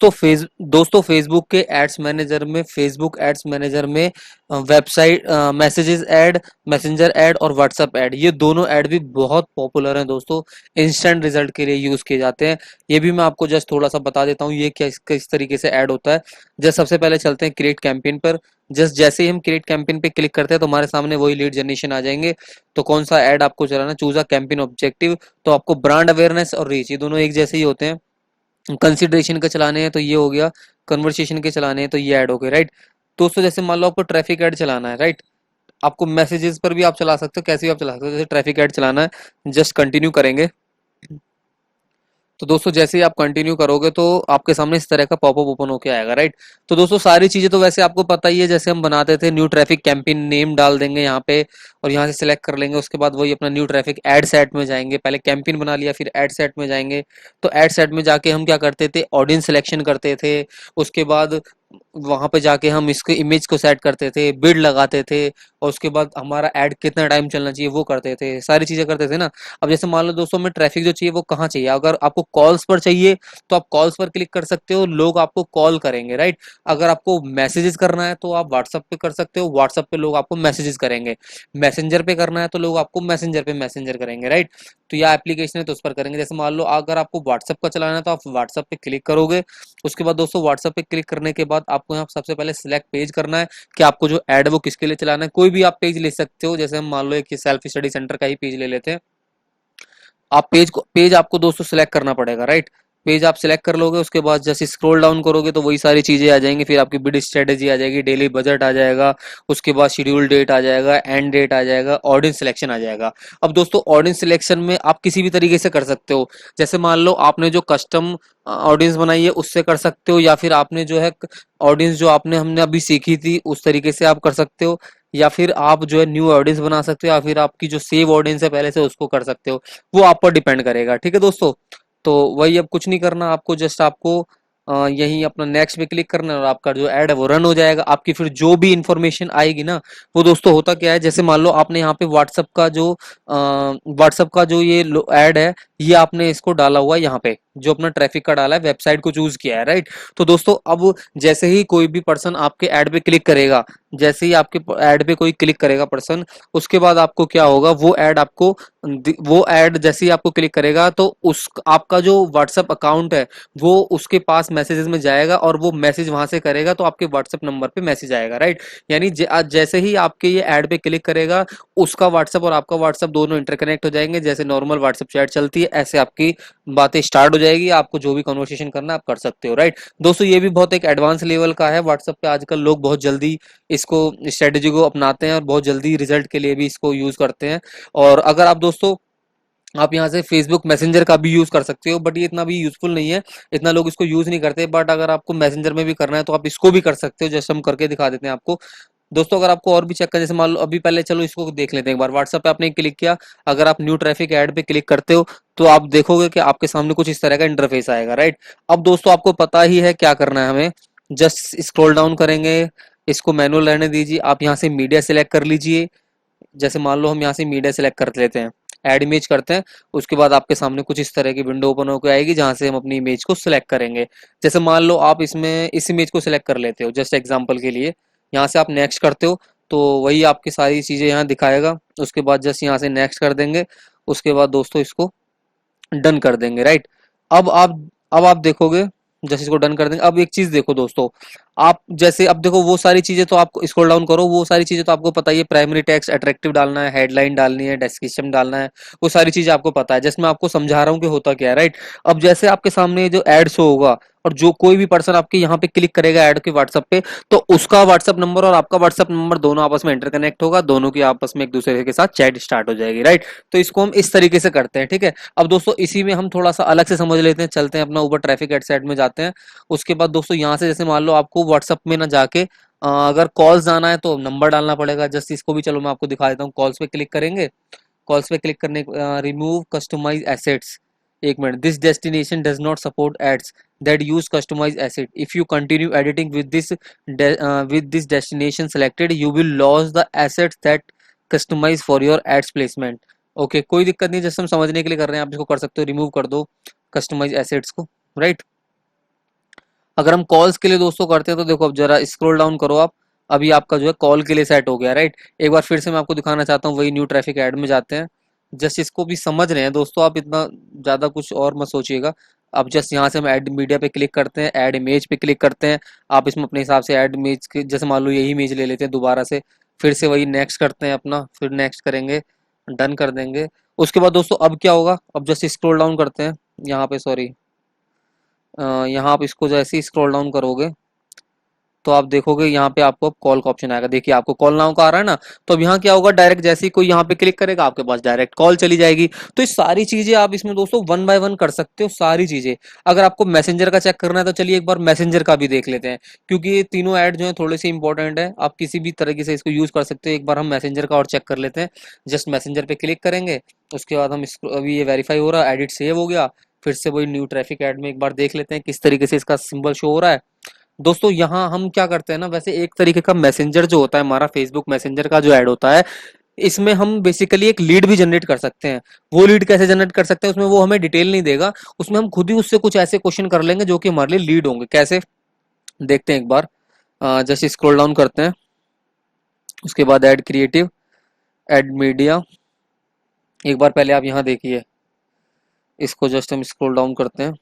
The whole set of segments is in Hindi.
दोस्तों फेसबुक के एड्स मैनेजर में, फेसबुक एड्स मैनेजर में website messages add, messenger add और व्हाट्सएप ऐड, ये दोनों ऐड भी बहुत पॉपुलर हैं दोस्तों। इंस्टेंट रिजल्ट के लिए यूज किए जाते हैं। ये भी मैं आपको जस्ट थोड़ा सा बता देता हूँ ये किस तरीके से ऐड होता है। जस्ट सबसे पहले चलते हैं क्रिएट कैंपेन पर। जस्ट जैसे ही हम क्रिएट कैंपेन पे क्लिक करते हैं तो हमारे सामने वही लीड जनरेशन आ जाएंगे। तो कौन सा ऐड आपको चलाना, चूज अ कैंपेन ऑब्जेक्टिव। तो आपको ब्रांड अवेयरनेस और रीच, ये दोनों एक जैसे ही होते हैं। कंसिडरेशन के चलाने हैं तो ये हो गया, कन्वर्सेशन के चलाने हैं तो ये ऐड हो गए, राइट। दोस्तों जैसे मान लो आपको ट्रैफिक ऐड चलाना है, राइट, आपको मैसेजेस पर भी आप चला सकते हो, कैसे भी आप चला सकते हो। जैसे ट्रैफिक ऐड चलाना है, जस्ट कंटिन्यू करेंगे। तो दोस्तों जैसे ही आप कंटिन्यू करोगे तो आपके सामने इस तरह का पॉपअप ओपन होके आएगा, राइट। तो दोस्तों सारी चीजें तो वैसे आपको पता ही है, जैसे हम बनाते थे, न्यू ट्रैफिक कैंपेन नेम डाल देंगे यहाँ पे और यहाँ से सिलेक्ट कर लेंगे। उसके बाद वही अपना न्यू ट्रैफिक एड सेट में जाएंगे, पहले कैंपेन बना लिया फिर एड सेट में जाएंगे। तो एड सेट में जाके हम क्या करते थे, ऑडियंस सिलेक्शन करते थे। उसके बाद वहां पे जाके हम इसके इमेज को सेट करते थे, बिड लगाते थे, और उसके बाद हमारा ऐड कितना टाइम चलना चाहिए वो करते थे, सारी चीजें करते थे ना। अब जैसे मान लो दोस्तों हमें ट्रैफिक जो चाहिए वो कहाँ चाहिए, अगर आपको कॉल्स पर चाहिए तो आप कॉल्स पर क्लिक कर सकते हो, लोग आपको कॉल करेंगे, राइट। अगर आपको मैसेजेस करना है तो आप व्हाट्सएप पे कर सकते हो, व्हाट्सएप पे लोग आपको मैसेजेस करेंगे। मैसेंजर पे करना है तो लोग आपको मैसेंजर पे मैसेंजर करेंगे, राइट। तो यह एप्लीकेशन है तो उस पर करेंगे। जैसे मान लो अगर आपको व्हाट्सएप का चलाना है तो आप व्हाट्सएप पे क्लिक करोगे। उसके बाद दोस्तों व्हाट्सएप पे क्लिक करने के बाद आपको यहाँ सबसे पहले सिलेक्ट पेज करना है कि आपको जो ऐड है वो किसके लिए चलाना है। कोई भी आप पेज ले सकते हो, जैसे हम मान लो एक सेल्फ स्टडी सेंटर का ही पेज ले लेते हैं। आप पेज आपको दोस्तों सिलेक्ट करना पड़ेगा, राइट। पेज आप सिलेक्ट कर लोगे, उसके बाद जैसे स्क्रॉल डाउन करोगे तो वही सारी चीजें आ जाएंगी। फिर आपकी बिड स्ट्रेटेजी आ जाएगी, डेली बजट आ जाएगा, उसके बाद शेड्यूल डेट आ जाएगा, एंड डेट आ जाएगा, ऑडियंस सिलेक्शन आ जाएगा। अब दोस्तों ऑडियंस सिलेक्शन में आप किसी भी तरीके से कर सकते हो। जैसे मान लो आपने जो कस्टम ऑडियंस बनाई है उससे कर सकते हो, या फिर आपने जो है ऑडियंस जो आपने हमने अभी सीखी थी उस तरीके से आप कर सकते हो, या फिर आप जो है न्यू ऑडियंस बना सकते हो, या फिर आपकी जो सेव ऑडियंस है पहले से उसको कर सकते हो। वो आप पर डिपेंड करेगा, ठीक है दोस्तों। तो वही, अब कुछ नहीं करना आपको, जस्ट आपको यही अपना नेक्स्ट पे क्लिक करना है और आपका जो ऐड है वो रन हो जाएगा। आपकी फिर जो भी इंफॉर्मेशन आएगी ना, वो दोस्तों होता क्या है, जैसे मान लो आपने यहाँ पे व्हाट्सअप का जो ये ऐड है, ये आपने इसको डाला हुआ है यहाँ पे, जो अपना ट्रैफिक का डाला है, वेबसाइट को चूज किया है, राइट। तो दोस्तों अब जैसे ही कोई भी पर्सन आपके ऐड पे क्लिक करेगा, जैसे ही आपके ऐड पे कोई क्लिक करेगा पर्सन, उसके बाद आपको क्या होगा, वो ऐड जैसे ही आपको क्लिक करेगा तो उस आपका जो व्हाट्सएप अकाउंट है वो उसके पास मैसेजेस में जाएगा और वो मैसेज वहां से करेगा तो आपके व्हाट्सएप नंबर पे मैसेज आएगा, राइट। यानी जैसे ही आपके ये ऐड पे क्लिक करेगा, उसका व्हाट्सएप और आपका व्हाट्सएप दोनों इंटरकनेक्ट हो जाएंगे। जैसे नॉर्मल व्हाट्सएप चैट चलती है ऐसे आपकी बातें स्टार्ट हो जाएगी, आपको जो भी कन्वर्सेशन करना है आप कर सकते हो, राइट। दोस्तों ये भी बहुत एक एडवांस लेवल का है। व्हाट्सएप पे आजकल लोग बहुत जल्दी इसको स्ट्रेटेजी को अपनाते हैं और बहुत जल्दी रिजल्ट के लिए भी इसको यूज करते हैं। और अगर आप दोस्तों आप यहाँ से फेसबुक मैसेंजर का भी यूज कर सकते हो, बट ये इतना भी यूजफुल नहीं है, इतना लोग इसको यूज नहीं करते। बट अगर आपको मैसेंजर में भी करना है तो आप इसको भी कर सकते हो, जैसे हम करके दिखा देते हैं आपको। दोस्तों अगर आपको और भी चेक करना, जैसे मान लो अभी पहले चलो इसको देख लेते हैं एक बार। व्हाट्सएप पे आपने क्लिक किया, अगर आप न्यू ट्रैफिक ऐड पे क्लिक करते हो तो आप देखोगे कि आपके सामने कुछ इस तरह का इंटरफेस आएगा, राइट। अब दोस्तों आपको पता ही है क्या करना है हमें, जस्ट स्क्रॉल डाउन करेंगे, इसको मैनुअल रहने दीजिए, आप यहाँ से मीडिया सिलेक्ट कर लीजिए। जैसे मान लो हम यहाँ से मीडिया सेलेक्ट कर लेते हैं, ऐड इमेज करते हैं। उसके बाद आपके सामने कुछ इस तरह की विंडो ओपन होकर आएगी जहां से हम अपनी इमेज को सिलेक्ट करेंगे। जैसे मान लो आप इसमें इस इमेज को सिलेक्ट कर लेते हो जस्ट एग्जांपल के लिए, यहाँ से आप नेक्स्ट करते हो तो वही आपकी सारी चीजें यहाँ दिखाएगा। उसके बाद जस्ट यहाँ से नेक्स्ट कर देंगे, उसके बाद दोस्तों इसको डन कर देंगे, राइट। अब आप अब आप देखोगे, जैसे इसको डन कर देंगे। अब एक चीज देखो दोस्तों, आप जैसे अब देखो वो सारी चीजें तो आपको स्क्रॉल डाउन करो, वो सारी चीजें तो आपको पता ही है, प्राइमरी टेक्स्ट अट्रैक्टिव डालना है, हेडलाइन डालनी है, डिस्क्रिप्शन डालना है, वो सारी चीजें आपको पता है। जैसे मैं आपको समझा रहा हूँ कि होता क्या है, राइट। अब जैसे आपके सामने जो एड शो होगा और जो कोई भी पर्सन आपके यहाँ पे क्लिक करेगा ऐड के व्हाट्सएप पे, तो उसका व्हाट्सएप नंबर और आपका व्हाट्सएप नंबर दोनों आपस में इंटरकनेक्ट होगा, दोनों की आपस में एक दूसरे के साथ चैट स्टार्ट हो जाएगी, राइट। तो इसको हम इस तरीके से करते हैं, ठीक है। अब दोस्तों इसी में हम थोड़ा सा अलग से समझ लेते हैं, चलते हैं अपना ऊपर ट्रैफिक एड सेट में जाते हैं। उसके बाद दोस्तों यहाँ से जैसे मान लो आपको व्हाट्सएप में ना जाके अगर कॉल्स जाना है तो नंबर डालना पड़ेगा। जस्ट इसको भी चलो मैं आपको दिखा देता हूँ। कॉल्स पे क्लिक करेंगे, कॉल्स पे क्लिक करने रिमूव कस्टमाइज एसेट्स, एक minute, this destination does not support ads that use customize asset, if you continue editing with this destination selected you will lose the assets that customize for your ads placement. Okay, कोई दिक्कत नहीं, जस्ट हम समझने के लिए कर रहे हैं, आप इसको कर सकते हो, रिमूव कर दो कस्टमाइज एसेट्स को, राइट। अगर हम कॉल्स के लिए दोस्तों करते हैं तो देखो अब जरा स्क्रॉल डाउन करो आप, अभी आपका जो है कॉल के लिए सेट हो गया, राइट। एक बार फिर से मैं आपको दिखाना चाहता हूँ, वही न्यू ट्रैफिक ऐड में जाते हैं। जस्ट इसको भी समझ रहे हैं दोस्तों, आप इतना ज़्यादा कुछ और मत सोचिएगा। अब जस्ट यहाँ से हम ऐड मीडिया पे क्लिक करते हैं, ऐड इमेज पे क्लिक करते हैं। आप इसमें अपने हिसाब से ऐड इमेज के, जैसे मान लो यही इमेज ले लेते हैं दोबारा से, फिर से वही नेक्स्ट करते हैं अपना, फिर नेक्स्ट करेंगे, डन कर देंगे। उसके बाद दोस्तों अब क्या होगा, अब जस्ट स्क्रॉल डाउन करते हैं यहाँ पे, सॉरी, यहाँ आप इसको जैसे ही स्क्रॉल डाउन करोगे तो आप देखोगे यहाँ पे आपको कॉल का ऑप्शन आएगा। देखिए आपको कॉल नाउ का आ रहा है ना, तो अब यहाँ क्या होगा, डायरेक्ट जैसे ही कोई यहाँ पे क्लिक करेगा आपके पास डायरेक्ट कॉल चली जाएगी। तो ये सारी चीजें आप इसमें दोस्तों वन बाय वन कर सकते हो, सारी चीजें। अगर आपको मैसेंजर का चेक करना है तो चलिए एक बार मैसेंजर का भी देख लेते हैं, क्योंकि ये तीनों ऐड जो है थोड़े से इंपॉर्टेंट है, आप किसी भी तरीके से इसको यूज कर सकते हो। एक बार हम मैसेंजर का और चेक कर लेते हैं। जस्ट मैसेंजर पे क्लिक करेंगे, उसके बाद हम इसको, अभी ये वेरीफाई हो रहा है, एडिट सेव हो गया। फिर से वही न्यू ट्रैफिक ऐड में एक बार देख लेते हैं किस तरीके से इसका सिंबल शो हो रहा है। दोस्तों यहाँ हम क्या करते हैं ना, वैसे एक तरीके का मैसेंजर जो होता है हमारा, फेसबुक मैसेंजर का जो ऐड होता है, इसमें हम बेसिकली एक लीड भी जनरेट कर सकते हैं। वो लीड कैसे जनरेट कर सकते हैं, उसमें वो हमें डिटेल नहीं देगा, उसमें हम खुद ही उससे कुछ ऐसे क्वेश्चन कर लेंगे जो कि हमारे लिए लीड होंगे। कैसे, देखते हैं एक बार। जैसे स्क्रॉल डाउन करते हैं, उसके बाद ऐड क्रिएटिव, ऐड मीडिया। एक बार पहले आप यहाँ देखिए, इसको जस्ट हम स्क्रॉल डाउन करते हैं,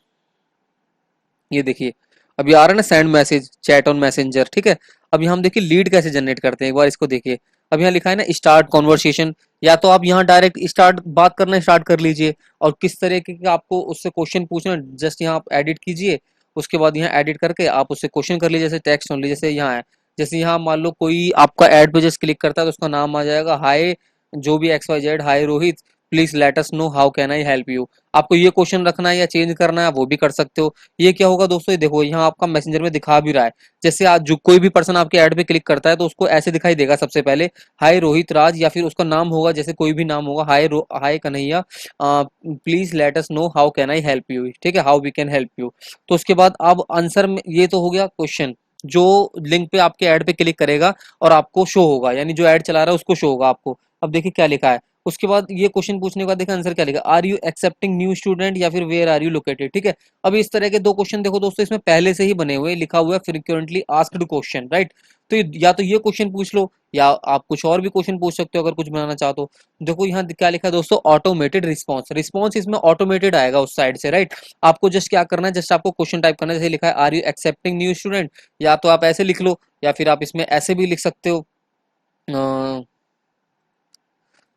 ये देखिए अभी आ रहा है ना send message chat on messenger, ठीक है। अब यहाँ हम देखिए लीड कैसे जनरेट करते हैं, एक बार इसको देखिए। अब यहाँ लिखा है ना स्टार्ट कॉन्वर्सेशन, या तो आप यहाँ डायरेक्ट स्टार्ट बात करना स्टार्ट कर लीजिए, और किस तरीके के आपको उससे क्वेश्चन पूछना, जस्ट यहाँ आप एडिट कीजिए। उसके बाद यहाँ एडिट करके आप उससे क्वेश्चन कर लीजिए, जैसे टेक्स्ट ओनली, जैसे यहाँ है। जैसे यहाँ मान लो कोई आपका एड पे जस्ट क्लिक करता है तो उसका नाम आ जाएगा, हाय जो भी X Y Z, hi Rohit, please let us know how can I help you. आपको ये क्वेश्चन रखना है या चेंज करना है वो भी कर सकते हो। ये क्या होगा दोस्तों, ये देखो यहाँ आपका मैसेंजर में दिखा भी रहा है। जैसे आज जो कोई भी पर्सन आपके ऐड पे क्लिक करता है तो उसको ऐसे दिखाई देगा, सबसे पहले हाय रोहित राज, या फिर उसका नाम होगा, जैसे कोई भी नाम होगा, hi Kanhaiya, please let us know how can I help you, ठीक है, how we can help you. तो उसके बाद अब आंसर में, ये तो हो गया क्वेश्चन, जो लिंक पे आपके ऐड पे क्लिक करेगा और आपको शो होगा, यानी जो ऐड चला रहा है उसको शो होगा आपको। अब देखिए क्या लिखा है, उसके बाद ये क्वेश्चन पूछने के बाद देखा आंसर क्या लिखा, are you accepting new student, या फिर वेयर आर यू लोकेटेड, ठीक है। अब इस तरह के दो क्वेश्चन देखो दोस्तों इसमें पहले से ही बने हुए, लिखा हुआ है फ्रीक्वेंटली आस्क्ड क्वेश्चन, राइट। तो या तो ये क्वेश्चन पूछ लो, या आप कुछ और भी क्वेश्चन पूछ सकते हो अगर कुछ बनाना चाहो तो। देखो यहाँ क्या लिखा है दोस्तों, ऑटोमेटेड रिस्पॉन्स, रिस्पॉन्स इसमें ऑटोमेटेड आएगा उस साइड से, राइट। आपको जस्ट क्या करना है, जस्ट आपको क्वेश्चन टाइप करना है, जैसे लिखा है are you accepting new student, या तो आप ऐसे लिख लो, या फिर आप इसमें ऐसे भी लिख सकते हो।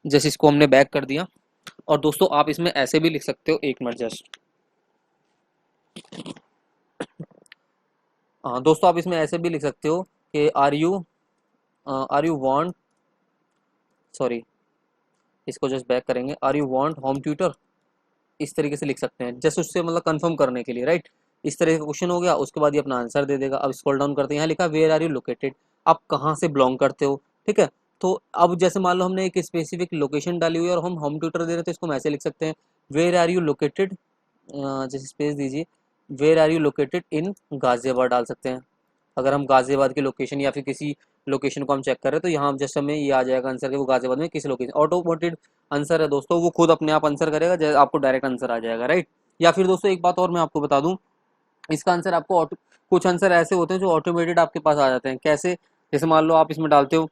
जैसे इसको हमने बैक कर दिया, और दोस्तों आप इसमें ऐसे भी लिख सकते हो, एक मिनट जस्ट। हाँ दोस्तों आप इसमें ऐसे भी लिख सकते हो कि आर यू वांट, सॉरी, इसको जस्ट बैक करेंगे, are you want home tutor, इस तरीके से लिख सकते हैं, जस्ट उससे मतलब कंफर्म करने के लिए, राइट। इस तरह का क्वेश्चन हो गया, उसके बाद ये अपना आंसर दे देगा। अब स्क्रॉल डाउन करते हैं, यहाँ लिखा वेयर आर यू लोकेटेड, आप कहाँ से बिलोंग करते हो, ठीक है। तो अब जैसे मान लो हमने एक स्पेसिफिक लोकेशन डाली हुई है और हम होम ट्यूटर दे रहे थे, इसको हम ऐसे लिख सकते हैं, वेयर आर यू लोकेटेड, जैसे स्पेस दीजिए, where are you located in Ghaziabad डाल सकते हैं। अगर हम गाजियाबाद की लोकेशन या फिर किसी लोकेशन को हम चेक करें तो यहाँ जस्ट हमें ये आ जाएगा आंसर कि वो गाजियाबाद में किस लोकेशन, ऑटोमेटेड आंसर है दोस्तों, वो खुद अपने आप आंसर करेगा, जैसे आपको डायरेक्ट आंसर आ जाएगा, राइट। या फिर दोस्तों एक बात और मैं आपको बता दूं, इसका आंसर आपको कुछ आंसर ऐसे होते हैं जो ऑटोमेटेड आपके पास आ जाते हैं। कैसे, जैसे मान लो आप इसमें डालते हो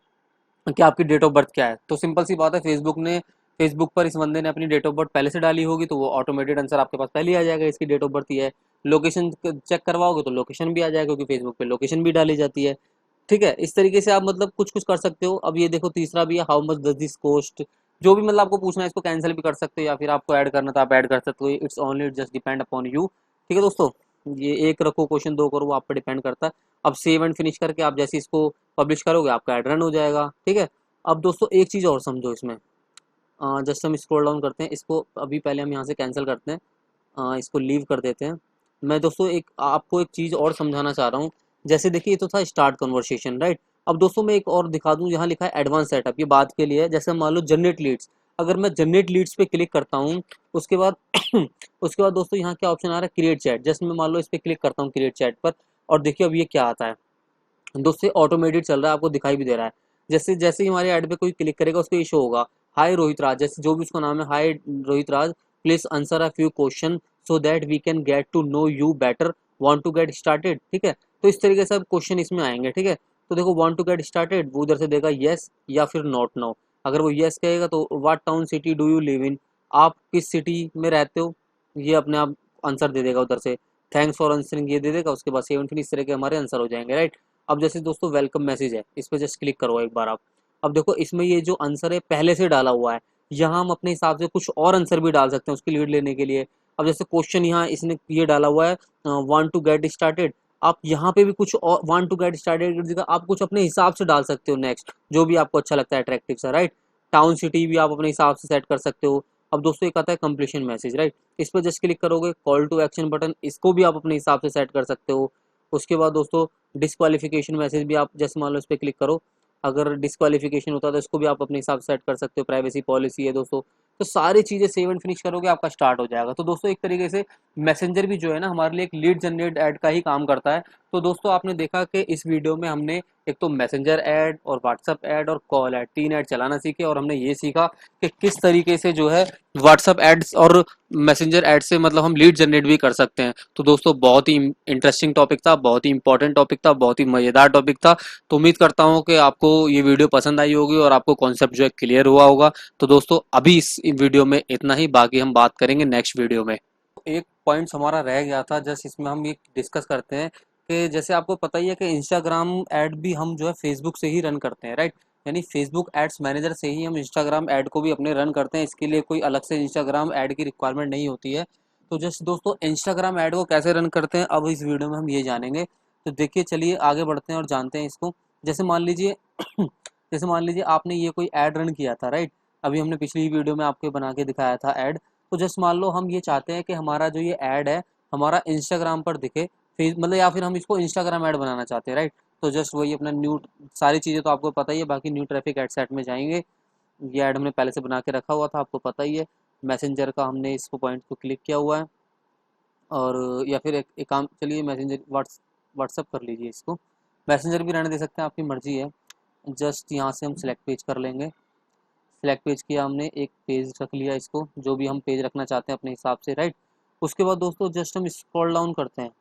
कि आपकी डेट ऑफ बर्थ क्या है, तो सिंपल सी बात है, फेसबुक पर इस बंदे ने अपनी डेट ऑफ बर्थ पहले से डाली होगी, तो वो ऑटोमेटेड आंसर आपके पास पहले ही आ जाएगा, इसकी डेट ऑफ बर्थ ये है। लोकेशन चेक करवाओगे तो लोकेशन भी आ जाएगा, क्योंकि फेसबुक पे लोकेशन भी डाली जाती है, ठीक है। इस तरीके से आप मतलब कुछ कुछ कर सकते हो। अब ये देखो तीसरा भी है, how much does this cost, जो भी मतलब आपको पूछना है इसको कैंसिल भी कर सकते हो, या फिर आपको ऐड करना तो आप ऐड कर सकते हो, it's only just depend upon you, ठीक है दोस्तों। ये एक रखो क्वेश्चन, दो करो, वो आप पर डिपेंड करता है। अब सेव एंड फिनिश करके आप जैसे इसको पब्लिश करोगे आपका ऐड रन हो जाएगा, ठीक है। अब दोस्तों एक चीज़ और समझो इसमें, जस्ट हम स्क्रॉल डाउन करते हैं, इसको अभी पहले हम यहाँ से कैंसिल करते हैं, इसको लीव कर देते हैं। मैं दोस्तों एक आपको एक चीज़ और समझाना चाह रहा हूँ। जैसे देखिए ये तो था स्टार्ट कन्वर्सेशन, राइट। अब दोस्तों मैं एक और दिखा दूँ, यहाँ लिखा है एडवांस सेटअप, ये बात के लिए है। जैसे मान लो जनरेट लीड्स, अगर मैं जनरेट लीड्स पे क्लिक करता हूँ, उसके बाद उसके बाद दोस्तों यहाँ क्या ऑप्शन आ रहा है, क्रिएट चैट। जैसे मैं मान लो इस पर क्लिक करता हूँ क्रिएट चैट पर, और देखिए अब ये क्या आता है दोस्तों, ऑटोमेटेड चल रहा है, आपको दिखाई भी दे रहा है। जैसे जैसे ही हमारे ऐड पे कोई क्लिक करेगा उसको ये शो होगा, हाय रोहित राज, जैसे जो भी उसका नाम है, hi Rohit Raj, please answer a few question so that we can get to know you better want to get started, ठीक है। तो इस तरीके से अब क्वेश्चन इसमें आएंगे, ठीक है। तो देखो वांट टू गेट स्टार्टेड, वो उधर से देगा यस या फिर नॉट नाउ। अगर वो यस कहेगा तो what town city do you live in, आप किस सिटी में रहते हो, ये अपने आप आंसर दे देगा उधर से। थैंक्स फॉर आंसरिंग ये दे देगा, उसके बाद 7 इस तरह के हमारे आंसर हो जाएंगे, राइट। अब जैसे दोस्तों वेलकम मैसेज है, इस पर जस्ट क्लिक करो एक बार आप। अब देखो इसमें ये जो आंसर है पहले से डाला हुआ है, यहाँ हम अपने हिसाब से कुछ और आंसर भी डाल सकते हैं उसकी लीड लेने के लिए। अब जैसे क्वेश्चन यहाँ इसने ये डाला हुआ है वांट टू गेट स्टार्टेड, आप यहाँ पे भी कुछ और वांट टू गेट स्टार्टेड आप कुछ अपने हिसाब से डाल सकते हो, नेक्स्ट जो भी आपको अच्छा लगता है अट्रैक्टिव सा, राइट। टाउन सिटी भी आप अपने हिसाब से सेट कर सकते हो। अब दोस्तों एक आता है कंप्लीशन मैसेज, राइट। इस पर जस्ट क्लिक करोगे, कॉल टू एक्शन बटन, इसको भी आप अपने हिसाब से सेट कर सकते हो। उसके बाद दोस्तों डिस्क्वालिफिकेशन मैसेज भी आप जैसे मान लो इस पर क्लिक करो, अगर डिस्क्वालिफिकेशन होता है तो इसको भी आप अपने हिसाब से सेट कर सकते हो। प्राइवेसी पॉलिसी है दोस्तों, तो सारी चीज़ें सेव एंड फिनिश करोगे आपका स्टार्ट हो जाएगा। तो दोस्तों एक तरीके से मैसेंजर भी जो है ना हमारे लिए एक लीड जनरेट ऐड का ही काम करता है। तो दोस्तों आपने देखा कि इस वीडियो में हमने एक तो मैसेंजर ऐड और व्हाट्सअप ऐड और कॉल ऐड, 3 ऐड चलाना सीखे, और हमने ये सीखा कि किस तरीके से जो है व्हाट्सअप एड्स और मैसेंजर एड से मतलब हम लीड जनरेट भी कर सकते हैं। तो दोस्तों बहुत ही इंटरेस्टिंग टॉपिक था, बहुत ही इंपॉर्टेंट टॉपिक था, बहुत ही मजेदार टॉपिक था। तो उम्मीद करता हूँ कि आपको ये वीडियो पसंद आई होगी और आपको कॉन्सेप्ट जो है क्लियर हुआ होगा। तो दोस्तों अभी इस वीडियो में इतना ही, बाकी हम बात करेंगे नेक्स्ट वीडियो में। एक पॉइंट्स हमारा रह गया था, जस्ट इसमें हम ये डिस्कस करते हैं कि जैसे आपको पता ही है कि इंस्टाग्राम ऐड भी हम जो है फेसबुक से ही रन करते हैं, राइट। यानी फेसबुक एड्स मैनेजर से ही हम इंस्टाग्राम ऐड को भी अपने रन करते हैं, इसके लिए कोई अलग से इंस्टाग्राम ऐड की रिक्वायरमेंट नहीं होती है। तो जस्ट दोस्तों इंस्टाग्राम ऐड को कैसे रन करते हैं अब इस वीडियो में हम ये जानेंगे। तो देखिए चलिए आगे बढ़ते हैं और जानते हैं इसको। जैसे मान लीजिए जैसे मान लीजिए आपने ये कोई ऐड रन किया था, राइट। अभी हमने पिछली वीडियो में आपको बना के दिखाया था ऐड। तो जस्ट मान लो हम ये चाहते हैं कि हमारा जो ये ऐड है हमारा इंस्टाग्राम पर दिखे, फेस मतलब, या फिर हम इसको इंस्टाग्राम ऐड बनाना चाहते हैं, राइट। तो जस्ट वही अपना न्यू, सारी चीज़ें तो आपको पता ही है, बाकी न्यू ट्रैफिक ऐड सेट में जाएंगे। ये ऐड हमने पहले से बना के रखा हुआ था, आपको पता ही है। मैसेंजर का हमने इसको पॉइंट को क्लिक किया हुआ है, और या फिर एक काम, चलिए मैसेंजर व्हाट्सअप कर लीजिए इसको। मैसेंजर भी रहने दे सकते हैं, आपकी मर्जी है। जस्ट यहाँ से हम सिलेक्ट पेज कर लेंगे। सिलेक्ट पेज किया हमने, एक पेज रख लिया इसको, जो भी हम पेज रखना चाहते हैं अपने हिसाब से, राइट। उसके बाद दोस्तों जस्ट हम स्क्रॉल डाउन करते हैं।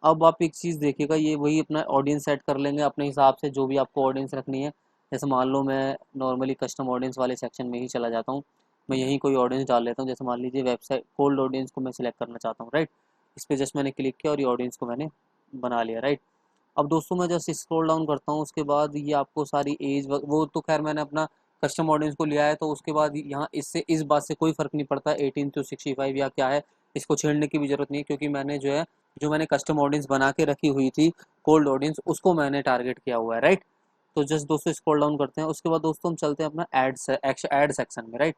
अब आप एक चीज़ देखिएगा, ये वही अपना ऑडियंस सेट कर लेंगे अपने हिसाब से, जो भी आपको ऑडियंस रखनी है। जैसे मान लो मैं नॉर्मली कस्टम ऑडियंस वाले सेक्शन में ही चला जाता हूँ, मैं यहीं कोई ऑडियंस डाल लेता हूँ। जैसे मान लीजिए वेबसाइट कोल्ड ऑडियंस को मैं सिलेक्ट करना चाहता हूँ, राइट। इस पर जस्ट मैंने क्लिक किया और ये ऑडियंस को मैंने बना लिया, राइट। अब दोस्तों मैं जस्ट स्क्रॉल डाउन करता हूँ, उसके बाद ये आपको सारी एज वो तो खैर मैंने अपना कस्टम ऑडियंस को लिया है, तो उसके बाद यहाँ इससे इस बात से कोई फ़र्क नहीं पड़ता 18 to 65 या क्या है, इसको छेड़ने की भी ज़रूरत नहीं है, क्योंकि मैंने जो है जो मैंने कस्टम ऑडियंस बना के रखी हुई थी कोल्ड ऑडियंस, उसको मैंने टारगेट किया हुआ है, राइट। तो जस्ट दोस्तों स्क्रॉल डाउन करते हैं, उसके बाद दोस्तों हम चलते हैं अपना ऐड सेक्शन में, राइट।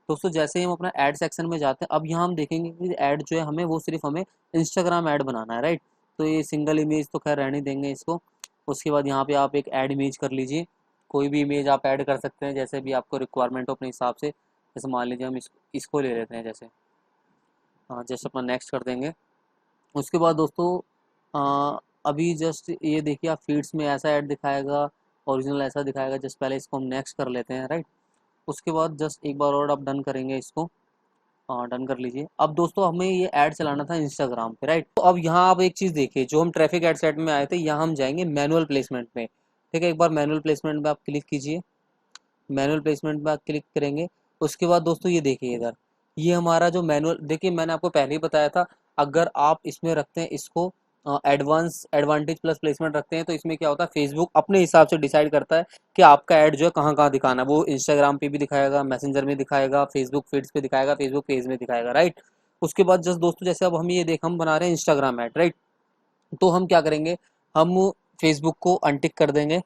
दोस्तों जैसे ही हम अपना ऐड सेक्शन में जाते हैं, अब यहाँ हम देखेंगे कि ऐड जो है हमें वो सिर्फ हमें इंस्टाग्राम ऐड बनाना है, राइट। तो ये सिंगल इमेज तो खैर रहने देंगे इसको। उसके बाद यहाँ पे आप एक ऐड इमेज कर लीजिए, कोई भी इमेज आप ऐड कर सकते हैं जैसे भी आपको रिक्वायरमेंट हो अपने हिसाब से। जैसे मान लीजिए हम इसको ले लेते हैं, जैसे हाँ, जैसे अपना नेक्स्ट कर देंगे। उसके बाद दोस्तों अभी जस्ट ये देखिए आप फीड्स में ऐसा ऐड दिखाएगा, ओरिजिनल ऐसा दिखाएगा। जस्ट पहले इसको हम नेक्स्ट कर लेते हैं, राइट। उसके बाद जस्ट एक बार और आप डन करेंगे इसको, डन कर लीजिए। अब दोस्तों हमें ये ऐड चलाना था इंस्टाग्राम पे, राइट। तो अब यहाँ आप एक चीज़ देखिए, जो हम ट्रैफिक ऐड सेट में आए थे यहाँ हम जाएंगे मैनुअल प्लेसमेंट में, ठीक है। एक बार मैनुअल प्लेसमेंट में आप क्लिक कीजिए, मैनुअल प्लेसमेंट में आप क्लिक करेंगे। उसके बाद दोस्तों ये देखिए इधर, ये हमारा जो मैनुअल, देखिए मैंने आपको पहले ही बताया था, अगर आप इसमें रखते हैं इसको एडवांटेज प्लस प्लेसमेंट रखते हैं, तो इसमें क्या होता है फेसबुक अपने हिसाब से डिसाइड करता है कि आपका ऐड जो है कहाँ कहाँ दिखाना है। वो इंस्टाग्राम पे भी दिखाएगा, मैसेंजर में दिखाएगा, फेसबुक फीड्स पे दिखाएगा, फेसबुक पेज में दिखाएगा, राइट। उसके बाद जस्ट दोस्तों जैसे अब हम ये देख हम बना रहे हैं इंस्टाग्राम ऐड, राइट। तो हम क्या करेंगे, हम फेसबुक को अनटिक कर देंगे,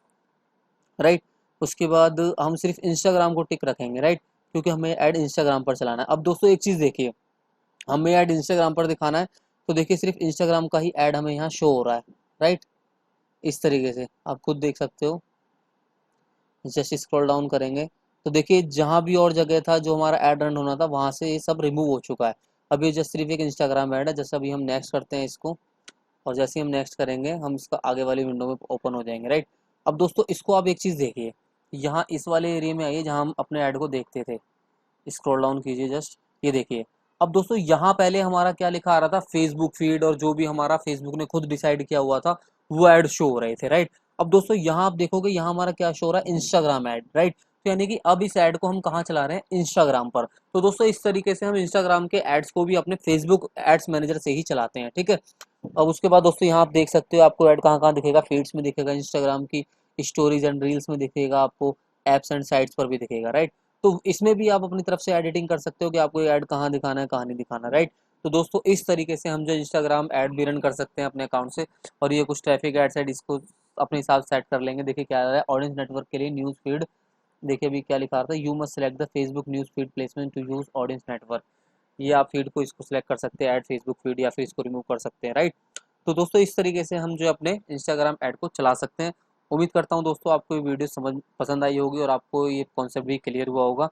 राइट। उसके बाद हम सिर्फ इंस्टाग्राम को टिक रखेंगे, राइट, क्योंकि हमें ऐड इंस्टाग्राम पर चलाना है। अब दोस्तों एक चीज़ देखिए, हमें ऐड इंस्टाग्राम पर दिखाना है, तो देखिए सिर्फ इंस्टाग्राम का ही ऐड हमें यहाँ शो हो रहा है, राइट। इस तरीके से आप खुद देख सकते हो। जैसे स्क्रॉल डाउन करेंगे तो देखिए जहाँ भी और जगह था जो हमारा ऐड रन होना था वहाँ से ये सब रिमूव हो चुका है। अब ये जस्ट सिर्फ एक इंस्टाग्राम ऐड है। जैसे अभी हम नेक्स्ट करते हैं इसको, और जैसे ही हम नेक्स्ट करेंगे हम इसका आगे वाली विंडो में ओपन हो जाएंगे, राइट। अब दोस्तों इसको आप एक चीज़ देखिए, यहाँ इस वाले एरिया में आइए जहाँ हम अपने ऐड को देखते थे। स्क्रॉल डाउन कीजिए जस्ट, ये देखिए अब दोस्तों यहाँ पहले हमारा क्या लिखा आ रहा था, फेसबुक फीड, और जो भी हमारा फेसबुक ने खुद डिसाइड किया हुआ था वो ऐड शो हो रहे थे, राइट। अब दोस्तों यहाँ आप देखोगे, यहाँ हमारा क्या शो हो रहा है, इंस्टाग्राम ऐड, राइट। तो यानी कि अब इस ऐड को हम कहाँ चला रहे हैं, इंस्टाग्राम पर। तो दोस्तों इस तरीके से हम इंस्टाग्राम के एड्स को भी अपने फेसबुक एड्स मैनेजर से ही चलाते हैं, ठीक है। अब उसके बाद दोस्तों यहाँ आप देख सकते हो, आपको ऐड कहाँ कहाँ दिखेगा, फीड्स में दिखेगा, इंस्टाग्राम की स्टोरीज एंड रील्स में दिखेगा, आपको एप्स एंड साइट्स पर भी दिखेगा, राइट। तो इसमें भी आप अपनी तरफ से एडिटिंग कर सकते हो कि आपको ऐड कहाँ दिखाना है, कहाँ नहीं दिखाना, राइट। तो दोस्तों इस तरीके से हम जो इंस्टाग्राम ऐड भी रन कर सकते हैं अपने अकाउंट से। और ये कुछ ट्रैफिक एड्स है, इसको अपने हिसाब से सेट कर लेंगे। देखिए क्या आ रहा है, ऑडियंस नेटवर्क के लिए न्यूज़ फीड, देखिए अभी क्या लिखा था, you must select the Facebook news feed placement to use audience network. ये आप फीड को इसको सिलेक्ट कर सकते हैं, ऐड फेसबुक फीड, या फिर इसको रिमूव कर सकते हैं, राइट। तो दोस्तों इस तरीके से हम जो अपने इंस्टाग्राम ऐड को चला सकते हैं। उम्मीद करता हूँ दोस्तों आपको ये वीडियो समझ पसंद आई होगी और आपको ये कॉन्सेप्ट भी क्लियर हुआ होगा।